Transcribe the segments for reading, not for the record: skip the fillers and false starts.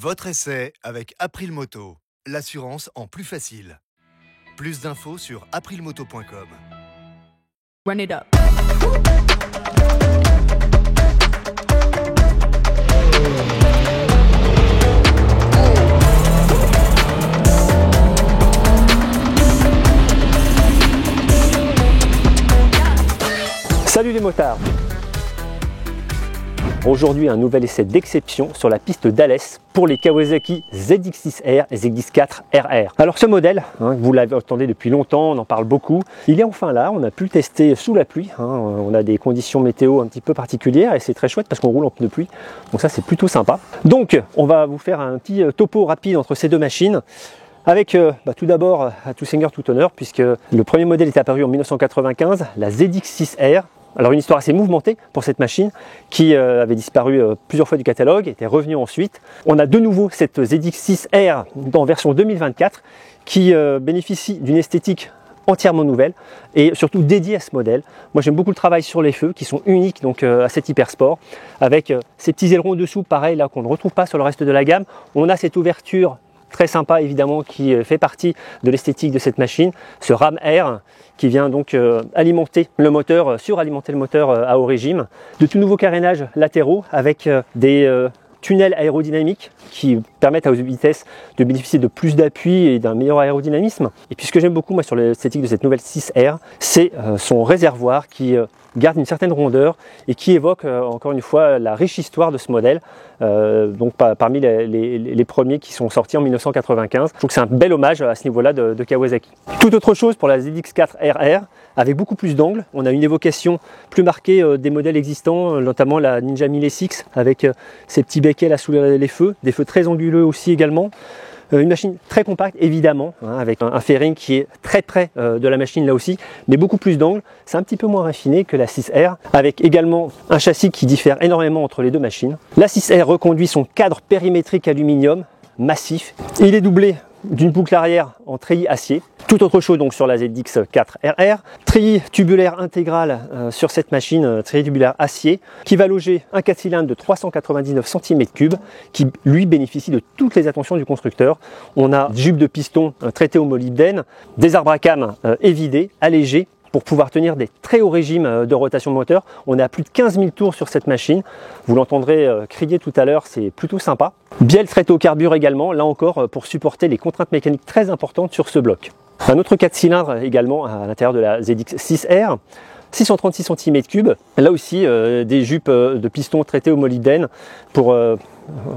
Votre essai avec April Moto, l'assurance en plus facile. Plus d'infos sur aprilmoto.com. Run it up. Salut les motards! Aujourd'hui un nouvel essai d'exception sur la piste d'Alès pour les Kawasaki ZX6R et ZX4RR. Alors ce modèle, vous l'avez entendu depuis longtemps, on en parle beaucoup, il est enfin là, on a pu le tester sous la pluie, on a des conditions météo un petit peu particulières et c'est très chouette parce qu'on roule en pneus pluie, donc ça c'est plutôt sympa. Donc on va vous faire un petit topo rapide entre ces deux machines. Avec tout d'abord, à tout seigneur, tout honneur, puisque le premier modèle est apparu en 1995, la ZX6R. Alors une histoire assez mouvementée pour cette machine qui avait disparu plusieurs fois du catalogue, était revenue ensuite. On a de nouveau cette ZX6R en version 2024 qui bénéficie d'une esthétique entièrement nouvelle et surtout dédiée à ce modèle. Moi j'aime beaucoup le travail sur les feux qui sont uniques donc à cet Hypersport avec ces petits ailerons dessous pareil là qu'on ne retrouve pas sur le reste de la gamme. On a cette ouverture très sympa évidemment qui fait partie de l'esthétique de cette machine, ce ram air qui vient donc alimenter le moteur, suralimenter le moteur à haut régime. De tout nouveaux carénages latéraux avec des tunnels aérodynamiques qui permettent à haute vitesse de bénéficier de plus d'appui et d'un meilleur aérodynamisme. Et puis ce que j'aime beaucoup moi sur l'esthétique de cette nouvelle 6R, c'est son réservoir qui garde une certaine rondeur et qui évoque encore une fois la riche histoire de ce modèle, donc parmi les premiers qui sont sortis en 1995. Je trouve que c'est un bel hommage à ce niveau-là de Kawasaki. Tout autre chose pour la ZX4RR, avec beaucoup plus d'angles. On a une évocation plus marquée des modèles existants, notamment la Ninja 1000SX avec ces petits beckets là sous les feux, des feux très anguleux aussi également. Une machine très compacte évidemment, avec un fairing qui est très près de la machine là aussi, mais beaucoup plus d'angles. C'est un petit peu moins raffiné que la 6R, avec également un châssis qui diffère énormément entre les deux machines. La 6R reconduit son cadre périmétrique aluminium massif. Il est doublé d'une boucle arrière en treillis acier. Tout autre chose donc sur la ZX4RR. Treillis tubulaire intégral sur cette machine, treillis tubulaire acier, qui va loger un 4 cylindres de 399 cm3, qui lui bénéficie de toutes les attentions du constructeur. On a des jupes de piston traitées au molybdène, des arbres à cam évidés, allégés, pour pouvoir tenir des très hauts régimes de rotation de moteur. On est à plus de 15 000 tours sur cette machine. Vous l'entendrez crier tout à l'heure, c'est plutôt sympa. Bielle traité au carbure également, là encore pour supporter les contraintes mécaniques très importantes sur ce bloc. Un autre 4 cylindres également à l'intérieur de la ZX6R. 636 cm3, là aussi des jupes de piston traitées au molybdène pour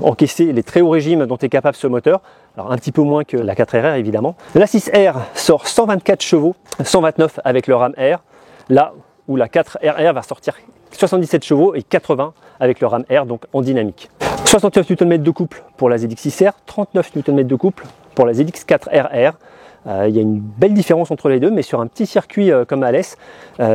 encaisser les très hauts régimes dont est capable ce moteur. Alors un petit peu moins que la 4RR évidemment. La 6R sort 124 chevaux, 129 avec le ram air, là où la 4RR va sortir 77 chevaux et 80 avec le ram air, donc en dynamique. 69 Nm de couple pour la ZX6R, 39 Nm de couple pour la ZX4RR. Il y a une belle différence entre les deux, mais sur un petit circuit comme Alès,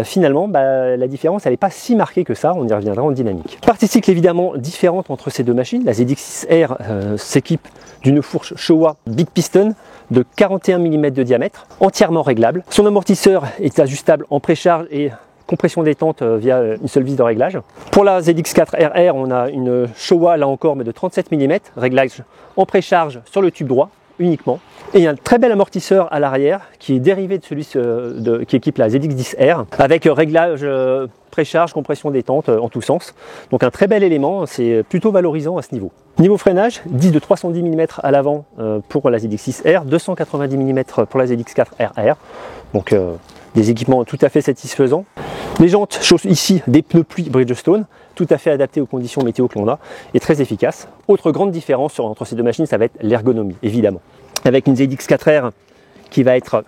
finalement la différence elle n'est pas si marquée que ça, on y reviendra en dynamique. Partie cycle évidemment différente entre ces deux machines. La ZX6R s'équipe d'une fourche Showa Big Piston de 41 mm de diamètre, entièrement réglable. Son amortisseur est ajustable en précharge et compression détente via une seule vis de réglage. Pour la ZX4RR, on a une Showa là encore mais de 37 mm, réglage en précharge sur le tube droit uniquement. Et un très bel amortisseur à l'arrière qui est dérivé de celui qui équipe la ZX10R avec réglage précharge, compression détente en tous sens. Donc un très bel élément, c'est plutôt valorisant à ce niveau. Niveau freinage, 10 de 310 mm à l'avant pour la ZX6R, 290 mm pour la ZX4RR. Donc des équipements tout à fait satisfaisants. Les jantes chaussent ici des pneus pluie Bridgestone, tout à fait adaptés aux conditions météo que l'on a et très efficaces. Autre grande différence entre ces deux machines, ça va être l'ergonomie, évidemment. Avec une ZX4R qui va être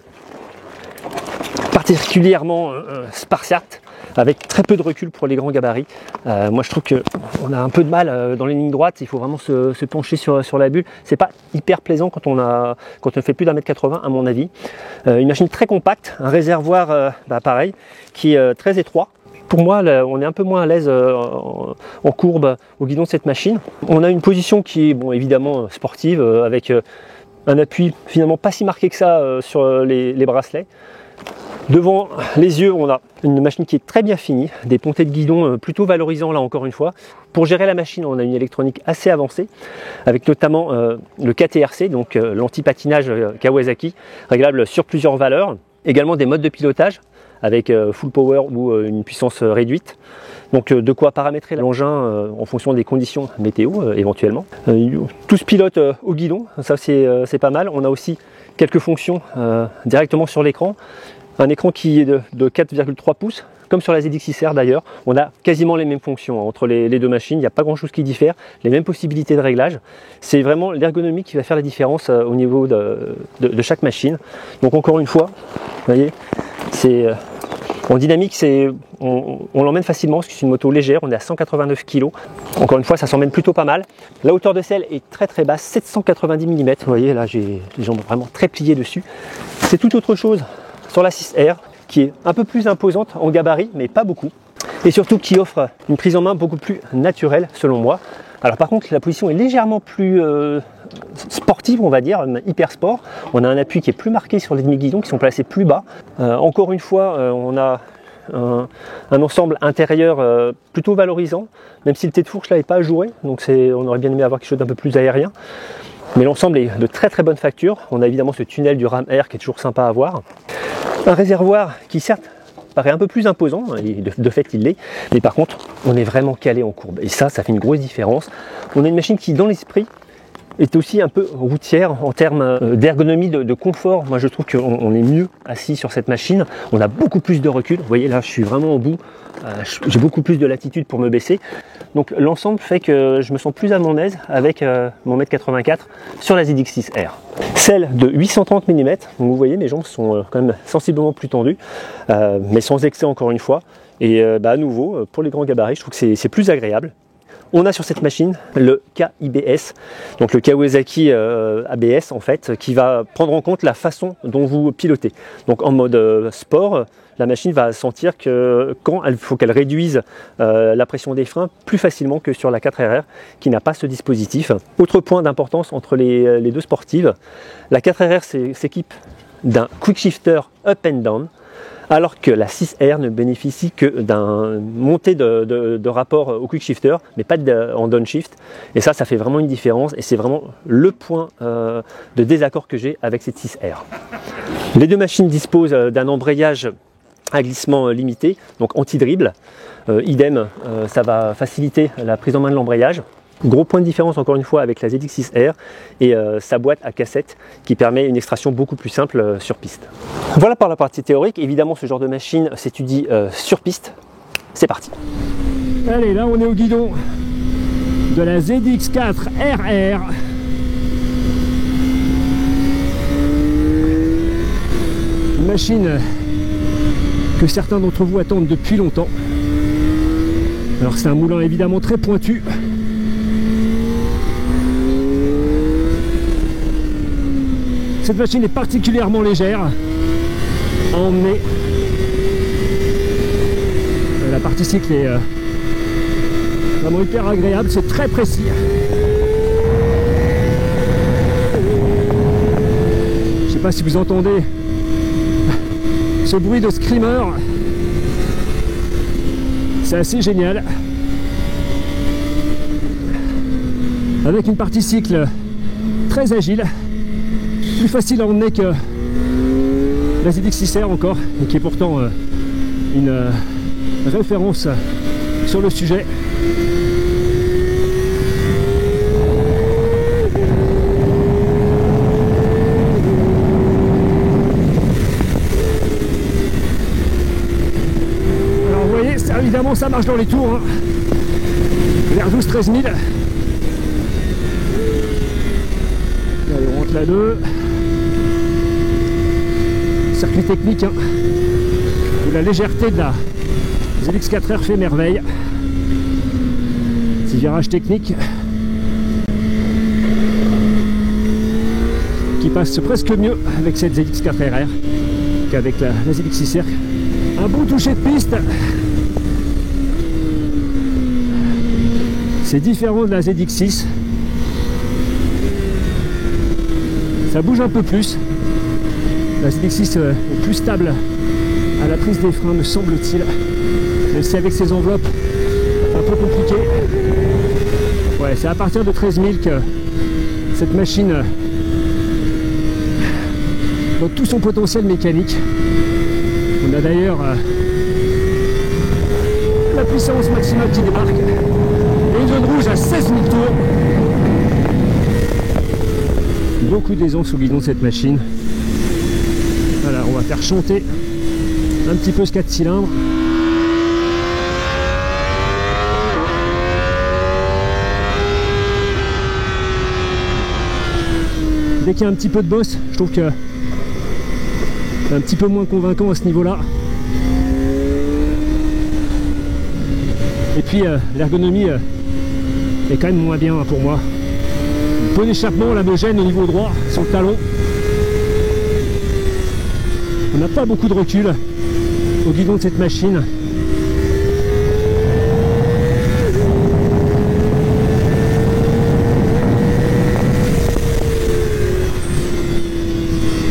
particulièrement spartiate, avec très peu de recul pour les grands gabarits. Moi je trouve qu'on a un peu de mal dans les lignes droites, il faut vraiment se pencher sur la bulle. C'est pas hyper plaisant quand on ne fait plus d'1m80 à mon avis. Une machine très compacte, un réservoir pareil, qui est très étroit. Pour moi, là, on est un peu moins à l'aise en courbe au guidon de cette machine. On a une position qui est bon, évidemment sportive, avec un appui finalement pas si marqué que ça sur les bracelets. Devant les yeux, on a une machine qui est très bien finie, des pontées de guidon plutôt valorisants là encore une fois. Pour gérer la machine, on a une électronique assez avancée, avec notamment le KTRC, donc l'anti-patinage Kawasaki, réglable sur plusieurs valeurs. Également des modes de pilotage, avec full power ou une puissance réduite. Donc de quoi paramétrer l'engin en fonction des conditions météo éventuellement. Tout se pilote au guidon, ça c'est pas mal. On a aussi quelques fonctions directement sur l'écran. Un écran qui est de 4,3 pouces, comme sur la ZX6R d'ailleurs. On a quasiment les mêmes fonctions entre les deux machines, il n'y a pas grand chose qui diffère, les mêmes possibilités de réglage. C'est vraiment l'ergonomie qui va faire la différence au niveau de chaque machine. Donc encore une fois, vous voyez, c'est en dynamique, on l'emmène facilement parce que c'est une moto légère, on est à 189 kg. Encore une fois, ça s'emmène plutôt pas mal. La hauteur de selle est très très basse, 790 mm. Vous voyez, là j'ai les jambes vraiment très pliées dessus. C'est tout autre chose sur la 6R qui est un peu plus imposante en gabarit, mais pas beaucoup. Et surtout qui offre une prise en main beaucoup plus naturelle selon moi. Alors par contre, la position est légèrement plus sportive, on va dire, hyper sport. On a un appui qui est plus marqué sur les demi-guidons qui sont placés plus bas. Encore une fois, on a un ensemble intérieur plutôt valorisant, même si le tête-fourche là n'est pas ajouré, donc on aurait bien aimé avoir quelque chose d'un peu plus aérien. Mais l'ensemble est de très très bonne facture. On a évidemment ce tunnel du Ram Air qui est toujours sympa à voir. Un réservoir qui certes paraît un peu plus imposant, de fait il l'est, mais par contre on est vraiment calé en courbe. Et ça fait une grosse différence. On a une machine qui dans l'esprit est aussi un peu routière en termes d'ergonomie, de confort. Moi je trouve qu'on est mieux assis sur cette machine. On a beaucoup plus de recul. Vous voyez là je suis vraiment au bout. J'ai beaucoup plus de latitude pour me baisser. Donc l'ensemble fait que je me sens plus à mon aise avec mon 1m84 sur la ZX6R. Celle de 830 mm, donc vous voyez mes jambes sont quand même sensiblement plus tendues, mais sans excès encore une fois. Et à nouveau, pour les grands gabarits, je trouve que c'est plus agréable. On a sur cette machine le KIBS, donc le Kawasaki ABS en fait, qui va prendre en compte la façon dont vous pilotez. Donc en mode sport, la machine va sentir que quand il faut qu'elle réduise la pression des freins plus facilement que sur la 4RR qui n'a pas ce dispositif. Autre point d'importance entre les deux sportives, la 4RR s'équipe d'un quick shifter up and down, alors que la 6R ne bénéficie que d'un montée de rapport au quick shifter, mais pas en downshift. Et ça fait vraiment une différence et c'est vraiment le point de désaccord que j'ai avec cette 6R. Les deux machines disposent d'un embrayage à glissement limité, donc anti-dribble. Idem, ça va faciliter la prise en main de l'embrayage. Gros point de différence encore une fois avec la ZX6R et sa boîte à cassette qui permet une extraction beaucoup plus simple sur piste. Voilà pour la partie théorique. Évidemment ce genre de machine s'étudie sur piste. C'est parti. Allez, là on est au guidon de la ZX4RR. Une machine que certains d'entre vous attendent depuis longtemps. Alors c'est un moulin évidemment très pointu. Cette machine est particulièrement légère à emmener. La partie cycle est vraiment hyper agréable, c'est très précis. Je ne sais pas si vous entendez ce bruit de screamer. C'est assez génial. Avec une partie cycle très agile. Plus facile à emmener que la ZX6R encore, et qui est pourtant une référence sur le sujet. Alors vous voyez, ça, évidemment ça marche dans les tours, hein. Vers 12-13 000. Allez, on rentre la 2. Circuit technique, hein, où la légèreté de la ZX4R fait merveille. Ces virages techniques qui passent presque mieux avec cette ZX4RR qu'avec la ZX6R. Un bon toucher de piste. C'est différent de la ZX6. Ça bouge un peu plus. La ZX6 est plus stable à la prise des freins, me semble-t-il. Même si avec ces enveloppes, c'est un peu compliqué. Ouais, c'est à partir de 13 000 que cette machine dans tout son potentiel mécanique. On a d'ailleurs la puissance maximale qui débarque et une zone rouge à 16 000 tours. Beaucoup d'aisance au guidon de cette machine. Voilà, on va faire chanter un petit peu ce 4 cylindres. Dès qu'il y a un petit peu de bosse, je trouve que c'est un petit peu moins convaincant à ce niveau-là. Et puis l'ergonomie est quand même moins bien pour moi. Le pot d'échappement là me gêne au niveau droit sur le talon. On n'a pas beaucoup de recul au guidon de cette machine.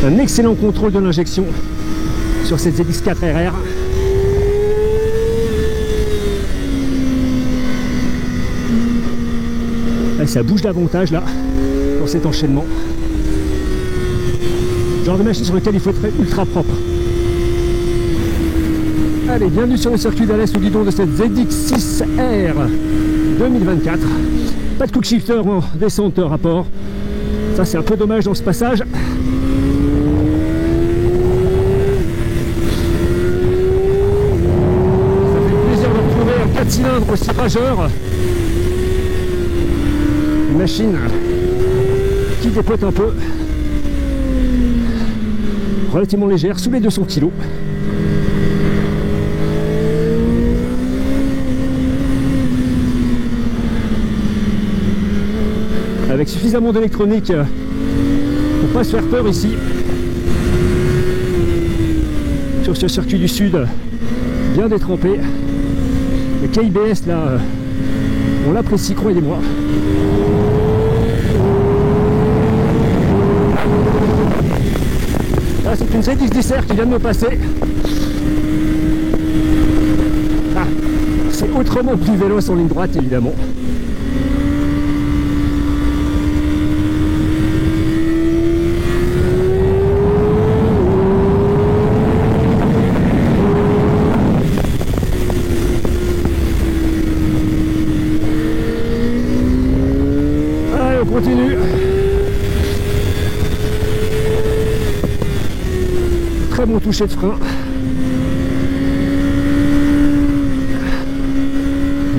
Un excellent contrôle de l'injection sur cette ZX4 RR. Là, ça bouge davantage là dans cet enchaînement. Genre de machine sur lequel il faut être ultra propre. Allez, bienvenue sur le circuit d'Alès au guidon de cette ZX6R 2024. Pas de quick shifter en descente rapport. Ça c'est un peu dommage dans ce passage. Cylindre aussi rageur, une machine qui dépote un peu, relativement légère, sous les 200 kg. Avec suffisamment d'électronique pour pas se faire peur ici. Sur ce circuit du sud, bien détrempé. Le KIBS là, on l'apprécie, croyez-moi. Là c'est une ZX10R qui vient de me passer. Ah, c'est autrement plus véloce en ligne droite évidemment. Continue. Très bon toucher de frein.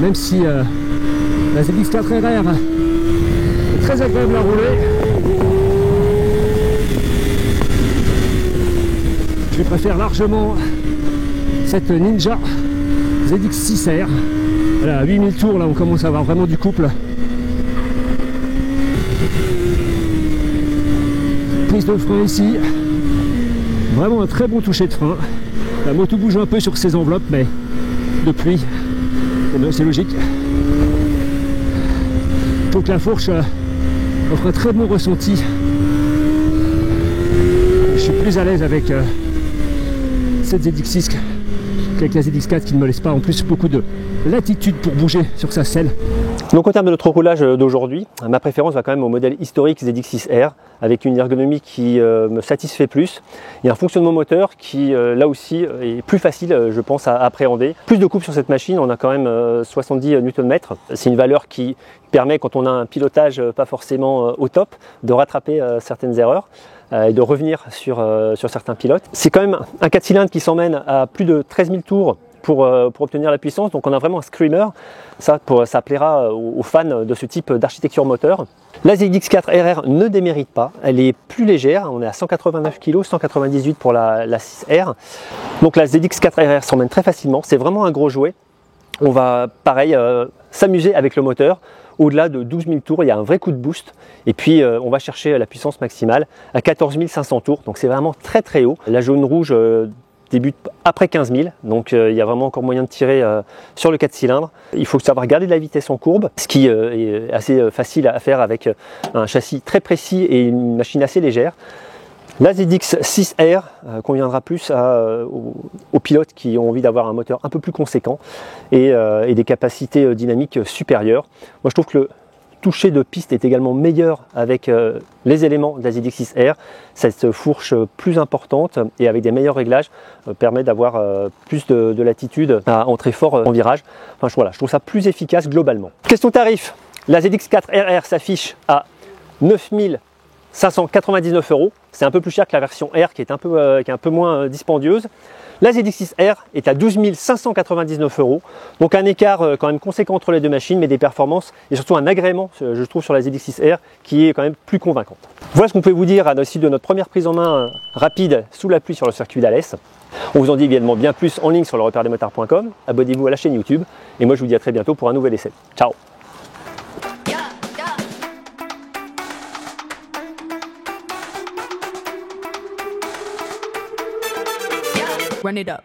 Même si la ZX4 RR est très agréable à rouler, je préfère largement cette Ninja ZX6R. Voilà, à 8000 tours, là on commence à avoir vraiment du couple. Prise de frein ici, vraiment un très bon toucher de frein. La moto bouge un peu sur ses enveloppes, mais de pluie, c'est logique. Je trouve que la fourche offre un très bon ressenti. Je suis plus à l'aise avec cette ZX6 qu'avec la ZX4 qui ne me laisse pas en plus beaucoup de latitude pour bouger sur sa selle. Donc en termes de notre roulage d'aujourd'hui, ma préférence va quand même au modèle historique ZX6R avec une ergonomie qui me satisfait plus et un fonctionnement moteur qui là aussi est plus facile je pense à appréhender. Plus de couple sur cette machine, on a quand même 70 Nm. C'est une valeur qui permet quand on a un pilotage pas forcément au top de rattraper certaines erreurs et de revenir sur certains pilotes. C'est quand même un 4 cylindres qui s'emmène à plus de 13 000 tours pour obtenir la puissance, donc on a vraiment un screamer. Ça plaira aux fans de ce type d'architecture moteur. La ZX4 RR ne démérite pas, elle est plus légère, on est à 189 kg, 198 pour la 6R. Donc la ZX4 RR s'emmène très facilement, c'est vraiment un gros jouet. On va pareil s'amuser avec le moteur. Au-delà de 12 000 tours, il y a un vrai coup de boost. Et puis on va chercher la puissance maximale à 14 500 tours, donc c'est vraiment très très haut. La jaune rouge débute après 15 000, donc il y a vraiment encore moyen de tirer sur le 4 cylindres. Il faut savoir garder de la vitesse en courbe, ce qui est assez facile à faire avec un châssis très précis et une machine assez légère. La ZX6R conviendra plus aux pilotes qui ont envie d'avoir un moteur un peu plus conséquent et des capacités dynamiques supérieures. Moi je trouve que le toucher de piste est également meilleur avec les éléments de la ZX6R. Cette fourche plus importante et avec des meilleurs réglages permet d'avoir plus de latitude à entrer fort en virage. Enfin, voilà, je trouve ça plus efficace globalement. Question tarif, la ZX4RR s'affiche à 9599 €. C'est un peu plus cher que la version R qui est un peu moins dispendieuse. La ZX6R est à 12 599 €. Donc un écart quand même conséquent entre les deux machines, mais des performances et surtout un agrément, je trouve, sur la ZX6R qui est quand même plus convaincante. Voilà ce qu'on peut vous dire à la suite de notre première prise en main rapide sous la pluie sur le circuit d'Alès. On vous en dit également bien plus en ligne sur le repairedesmotards.com. Abonnez-vous à la chaîne YouTube et moi je vous dis à très bientôt pour un nouvel essai. Ciao! Run it up.